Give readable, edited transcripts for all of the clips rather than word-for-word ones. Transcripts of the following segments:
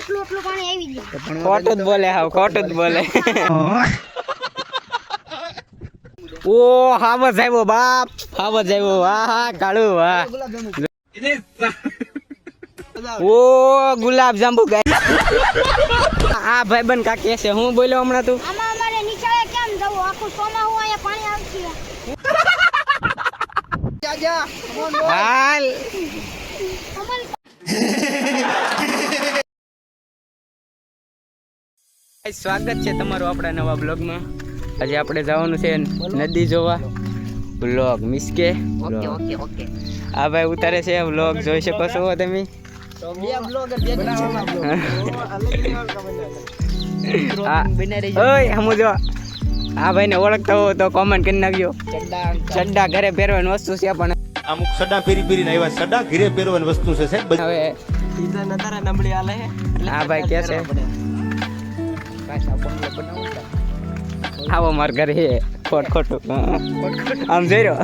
એટલું પાણી આવી ગયું ખોટું જ બોલે હાવ ખોટું જ બોલે ઓ હાવજ આવ્યો બાપ હાવજ આવ્યો વાહ હા કાળું વાહ ઓ ગુલાબ જાંબુ ગાય આ ભાઈબંધ કા કે છે હું બોલ્યો હમણાં તું આમાં અમારે નીચાળે કેમ જવું આખું સોમાહું અહીંયા પાણી આવશે હાલ સ્વાગત છે તમારું આપણા નવા બ્લોગમાં. આજે આપણે જવાનું છે નદી જોવા. બ્લોગ મિસકે ઓકે આ ભાઈ ઉતારે છે બ્લોગ જોઈ શકો છો તમે. ઓય હમુ જો આ ભાઈને ઓળખતા હો તો કોમેન્ટ કરી નાખજો. ચડ્ડા ઘરે પહેરવાની વસ્તુ છે પણ અમુક સડા ફેરીને આવ્યા સડા ઘરે પહેરવાની વસ્તુ છે સાહેબ. હવે આ ભાઈ કે છે આવો માર ઘરે હે ખોટું આમ જોઈ રહ્યો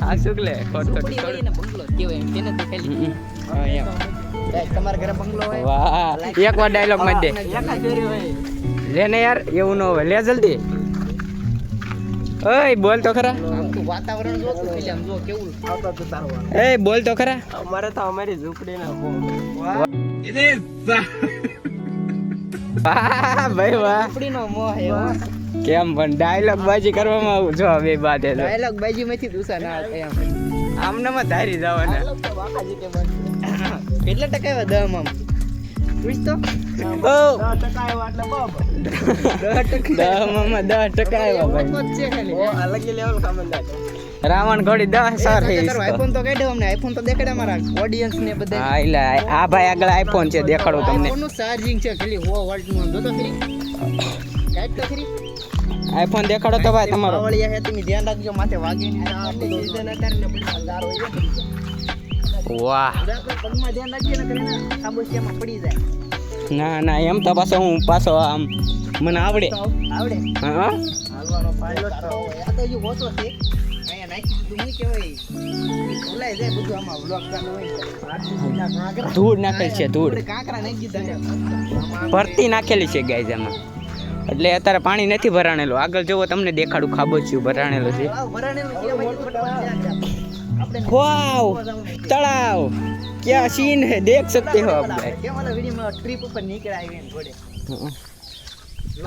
હા શુક્લે ખોટું તમારા ઘરે બંગલો હોય વાહ એક વાર ડાયલોગ માં દે લે ને યાર એવું ન હોય લે જલ્દી ઓય બોલ તો ખરા વાતાવરણ જો આમ જો કેવું આવતા તો તારો એ બોલ તો ખરા અમારે તો અમારી ઝૂંપડી ના વાહ ભાઈ વાહ ઝૂંપડી નો મોહ હે કેમ પણ ડાયલોગ બાજી કરવામાં આવું જો બે બાદ હે ડાયલોગ બાજી માંથી દુસા ના થાય આમનામાં ધારી જવાના કેટલા ટકા આવ્યા દમ આમ પૂછ તો ઓ 10% આવ્યા એટલે બાબ 10% આવ્યા ભાઈ છે ખાલી ઓ અલગ લેવલ કામંદા રાવણ ઘોડી 10 સર હે આઈફોન તો કાઢ્યો અમને આઈફોન તો દેખાડે મારા ઓડિયન્સ ને બધા હા એટલે આ ભાઈ આગળ આઈફોન છે દેખાડો તમને આઈફોન નું ચાર્જિંગ છે ખાલી 100 વોલ્ટ નું જો તો ખરી કાઢ તો ખરી આઈફોન દેખાડો તો ભાઈ તમારો પાવળિયા હે તમે ધ્યાન રાખજો માથે વાગે ને આટલી સીઝન અત્યારે પડી ગારો હોય વાહ પગમાં ધ્યાન રાખજો ને કરીને ખાબોચિયામાં પડી જાય ના એમ તો પાછો આમ મને આવડે આવડે હા હાલવાનો પાયલોટ તો આ તો જો ઓછો છે અહીંયા નાખી દીધું હું કેવાય ભૂલાઈ જાય બધું આમાં વ્લોગ ગાનો હોય કાંકરા ધૂળ નાખેલ છે ધૂળ કાંકરા નાખી દીધા ભરતી નાખેલી છે ગાઈઝ આમાં એટલે અત્યારે પાણી નથી ભરાણેલું આગળ જોવો તમને દેખાડું ખાબોચિયું ભરાણેલું છે ભરાણેલું આપણે વાવ તળાવ क्या सीन है देख सकते हो आप કેમ ઓલા વિડિયોમાં ટ્રીપ ઉપર નીકળ્યા આવીને ઘોડે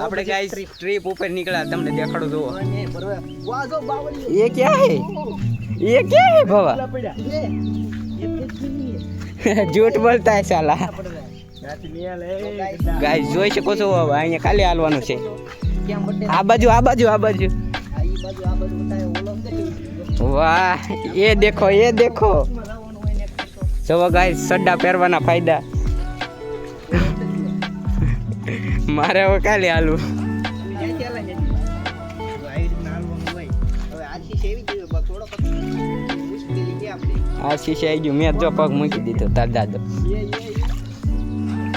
આપણે ગાઈસ ટ્રીપ ઉપર નીકળ્યા તમને દેખાડું જોવો અને બરોબર વાહ જો બાવળી ये क्या है ये क्या है बाबा પડ્યા એ झूठ बोलता है साला રાતી નિયા લે ગાઈસ જોઈ શકો છો હવે અહીંયા ખાલી હાલવાનું છે કેમ બટે આ બાજુ આ ઈ બાજુ આ બાજુ બતાય ઓલો વાહ ये देखो જો ગાઈસ સડ્ડા પહેરવાના ફાયદા મારે હવે કાલે હાલવું આ શીશી આવી ગયું મેં જો પગ મૂકી દીધો તાર દાદો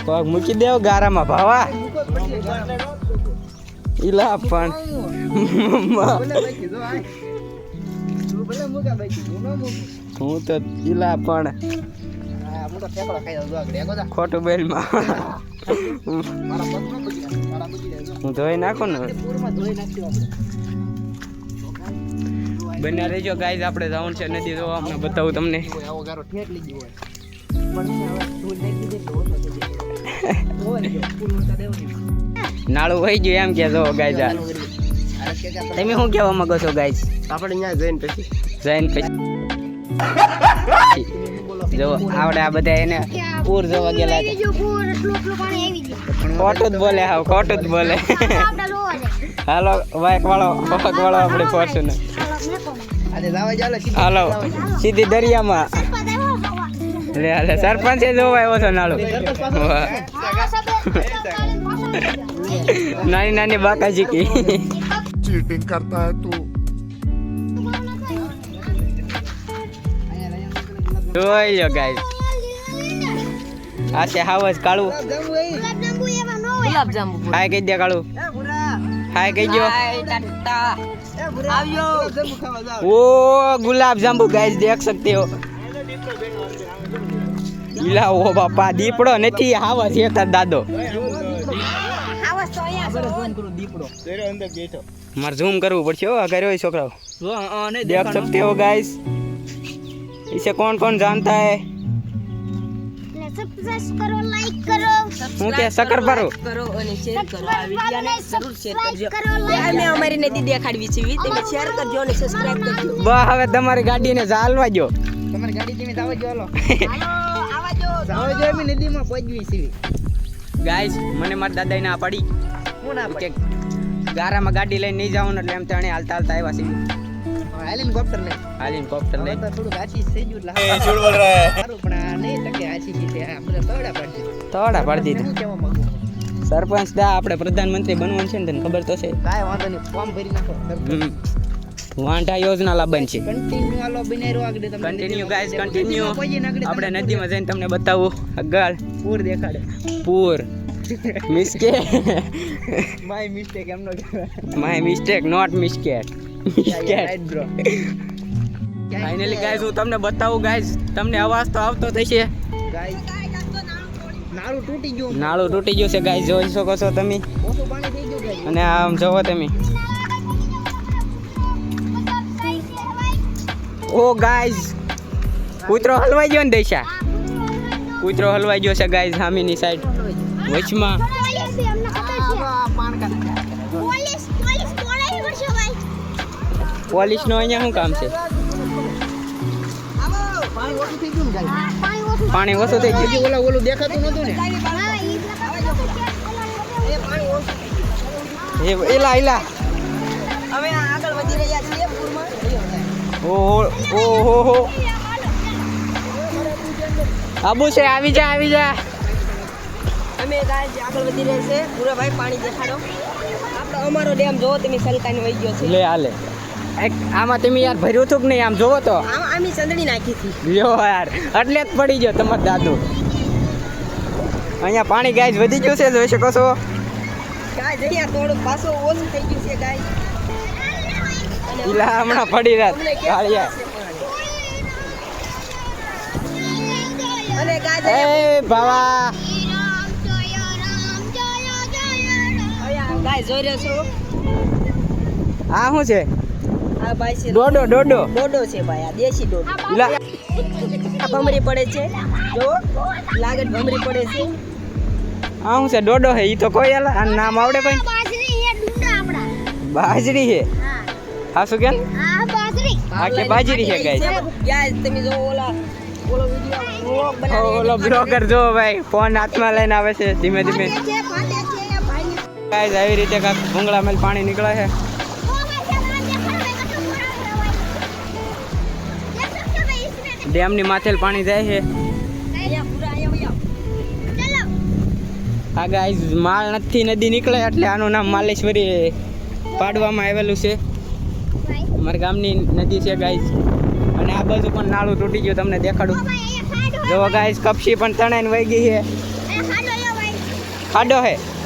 પગ મૂકી દેવો ગારામાં ભાવા ઈલા પણ હું તો ઈલા પણ ખોટું બેલમાં હું ધોઈ નાખું ને બન્યા રહેજો ગાઈઝ આપણે જવાનું છે નદી જોવા અમને બતાવું તમને નાળું વહી ગયું એમ કે જો ગાઈઝ તમે શું કહેવા માંગો છો ગાઈઝ આપણે અહીંયા જઈને પછી જો આવડે આ બધા એને પૂર જોવા ગયેલા હતા જો પૂર એટલું પાણી આવી ગયું ખોટું જ બોલે હાવ ખોટું જ બોલે આપડા લોવા છે હાલો બાઈક વાળો આપણે ફોર્ચ્યુનર આજે લાવા ચાલો હાલો સીધી દરિયામાં લે સરપંચ જોવા આવ્યો છો નાળું નાની નાની બાકા જીકી चीटिंग करता है तू જોઈ લો ગાઈસ આ છે હાવજ કાળું ગુલાબ જાંબુ હાય કહી દે કાળું હાય કહી દો ઓ ગુલાબ જાંબુ गाइस देख सकते हो ઈલા ઓ બાપા દીપડો નથી આવા છે તાર દાદો આવાજ તો અહીંયા છે. ફોન કરું દીપડો મારે ઝૂમ કરવું પડશે હો અગર હોય છોકરાઓ જો નહીં देख सकते हो गाइस इसे कौन कौन जानता है ને સબસ્ક્રાઇબ કરો, લાઈક કરો. હું કે શક્કર ભરો કરો અને શેર કરો આ વિડિયોને જરૂર શેર કરજો કરો, like અમે અમારી નદી દેખાડવી છે તમે શેર કરજો અને સબસ્ક્રાઇબ કરજો બા હવે તમારી ગાડીને ચાલવા જો તમારી ગાડી જેમી જાવ જો હાલો હાલો આવા જો જાવ જો અમે નદીમાં પહોંચવી સીવી ગાઈસ મને મારા દાદાએ ના પાડી હું ના કે ગારામાં ગાડી લઈને નહીં જવાનું એટલે એમ તેણે હાલતા હાલતા આવ્યા છે હેલિકોપ્ટર ને હેલિકોપ્ટર હવે લઈને તો થોડુંક આછી થઈ ગયું એટલે સારું પણ આ નહીં ટકે આછી કીધે આ બધા તોડા પાડી તોડા પાડી દીધા હું કેવા માંગુ સરપંચ દા આપણે પ્રધાનમંત્રી બનવાનું છે ને તને ખબર તો છે કાંઈ વાંધો નહીં ફોર્મ ભરી નાખો વાંઢા યોજના લાવવાની છે કન્ટિન્યુ આલો બિનારો આગળ તમે કન્ટિન્યુ ગાઈસ કન્ટિન્યુ પહોંચીને આગળ આપણે નદીમાં જઈને તમને બતાવું આગળ પૂર દેખાડે પૂર મિસ્કે માય મિસ્ટેક એમનો my mistake not mistake right bro finally guys હું તમને બતાવું ગાઈસ તમને અવાજ તો આવતો થશે ગાઈસ નાળું તૂટી ગયું નાળું તૂટી ગયું છે ગાઈસ જોઈ શકો છો તમે ઓછું પાણી થઈ ગયું ગાઈસ અને આમ જોવો તમે ઓ ગાઈસ કૂતરો હલવાઈ ગયો ને દૈશા કૂતરો હલવાઈ ગયો છે ગાઈસ સામેની સાઈડ વચમાં પોલીસ છે, અમને ખબર છે. પોલીસ બોલાવી પડશે ભાઈ. પોલીસનો અહીંયા શું કામ છે પાણી ઓછું થઈ ગયું ને ગાઈસ હા, પાણી ઓછું. પાણી ઓછું થઈ ગયું ઓલું દેખાતું નતું ને હા, ઈ જ લગાડો. એલા એલા અમે આગળ વધી રહ્યા છીએ પૂરમાં ઓહો આબુ છે આવી જા અમે ગાય આગળ વધી રહ્યા છે પૂરા ભાઈ પાણી દેખાડો આપણો અમારો ડેમ જોવો તમે સલકાઈને વહી ગયો છે લે હાલે આમાં તમે યાર ભર્યું હતું કે નહીં આમ જોવો તો આમી સંદડી નાખી હતી લ્યો યાર એટલે જ પડી ગયો તમાર દાદુ અહીંયા પાણી ગાય વધી ગયું છે જોઈ શકો છો ગાય જઈએ થોડું પાછો ઓછું થઈ ગયું છે ગાય ઈલા હમણાં પડી રાત અમને કેમ કાળિયા અને ગાય જઈએ એ બાવા અહીંયા ગાય જોઈ રહ્યો છો આ શું છે આ ભાઈ છે ડોડો ડોડો છે ભાઈ આ દેશી ડોડો ઈલા આ ભમરી પડે છે જો લાગત ભમરી પડે છે આ શું છે ડોડો હે ઈ તો કોઈ આલા આ નામ આવડે ભાઈ બાજરી હે, ડુંડા આપણા. બાજરી હે હા. આ શું કેમ આ બાજરી. આ કે બાજરી હે ગાય ગાય તમે જો ઓલો વિડિયો વ્લોગ બનાવી ઓલો બ્લોગર જો ભાઈ ફોન હાથમાં લઈને આવે છે ધીમે ધીમે ફાટે છે, ભાઈ. ગાઈસ આવી રીતે કાક ભૂંગળા મેલ પાણી નીકળે છે ઓ ભાઈ, સાહેબ, આ દેખાડો ભાઈ, કટો પૂરા ભાઈ. દેખ सकते हो भाई इसमें. ડેમની માથેલ પાણી જાય છે અહીંયા પૂરા અહીંયા चलो. આ ગાઈસ માળનથી નદી નીકળે એટલે આનું નામ માલેશ્વરી પાડવામાં આવેલું છે ભાઈ. અમારા ગામની નદી છે ગાઈસ અને આ બાજુ પણ નાળું તૂટી ગયું તમને દેખાડું ઓ ભાઈ, અહીંયા ખાડો હે. જો ગાઈસ કપસી પણ તણાઈને વહી ગઈ છે અહીંયા ખાડો લ્યો ભાઈ. ખાડો હે હા.